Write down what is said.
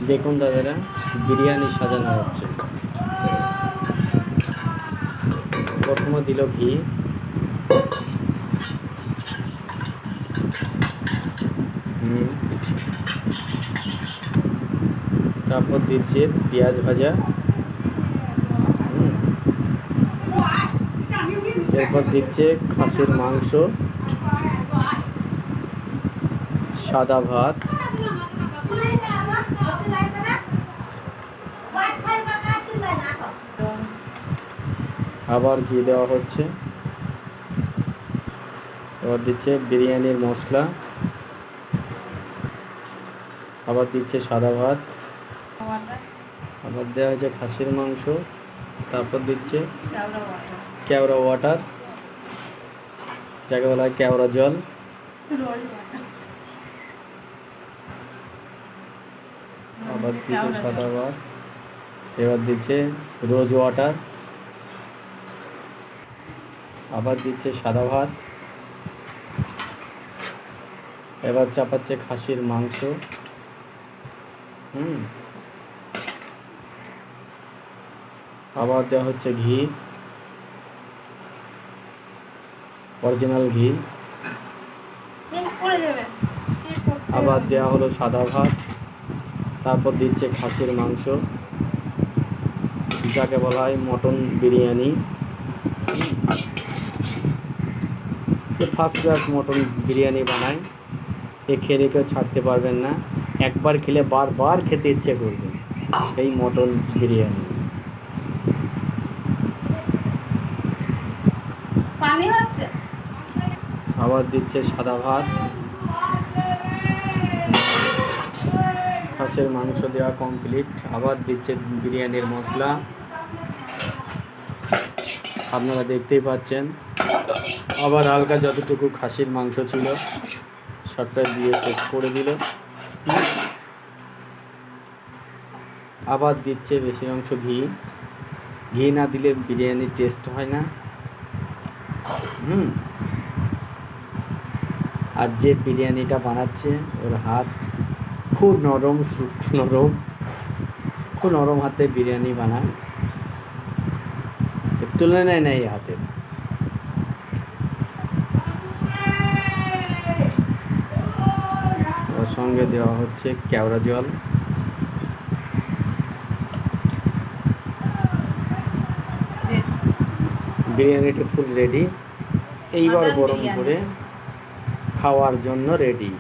দেখুন দাদারা, বিরিয়ানি সাজানো হচ্ছে। প্রথমে দিল ঘি, তারপর দিচ্ছে পেঁয়াজ ভাজা, এরপর দিচ্ছে খাসির মাংস, সাদা ভাত, আবার ঘি দেওয়া হচ্ছে। এবার দিচ্ছে বিরিয়ানির মশলা, আবার দিচ্ছে সাদা ভাত, আবার দেওয়া হচ্ছে খাসির মাংস, তারপর দিচ্ছে কেওড়া ওয়াটার, যাকে বলা হয় কেওড়া জল, আবার দিচ্ছে সাদা ভাত, এবার দিচ্ছে রোজ ওয়াটার, আবার দিচ্ছে সাদা ভাত, এবার চাপাচ্ছে খাসির মাংস, আবার দেওয়া হচ্ছে ঘি, অরিজিনাল ঘি, আবার দেওয়া হলো সাদা ভাত, তারপর দিচ্ছে খাসির মাংস, যাকে বলা হয় mutton biryani. First class mutton biryani বানায়, এ খেলে কেউ ছাড়তে পারবেন না, একবার খেলে বারবার খেতে ইচ্ছে করবে এই মটন বিরিয়ানি। পানি হচ্ছে, আবার দিচ্ছে সাদা ভাত, খাসির মাংস দেওয়া কমপ্লিট, আবার দিচ্ছে বিরিয়ানির মশলা, আপনারা দেখতেই পাচ্ছেন। আবার হালকা যতটুকু খাসির মাংস ছিল সবটা দিয়ে শেষ করে দিল। আবার দিচ্ছে বেশি অংশ ঘি, ঘি না দিলে বিরিয়ানির টেস্ট হয় না। আর যে বিরিয়ানিটা বানাচ্ছে ওর হাত খুব নরম, খুব নরম হাতে বিরিয়ানি বানায়, তুলনায় নেই হাতের। ওর সঙ্গে দেওয়া হচ্ছে কেওড়া জল, বিরিয়ানিটা ফুল রেডি। এইবার গরম করে খাওয়ার জন্য রেডি।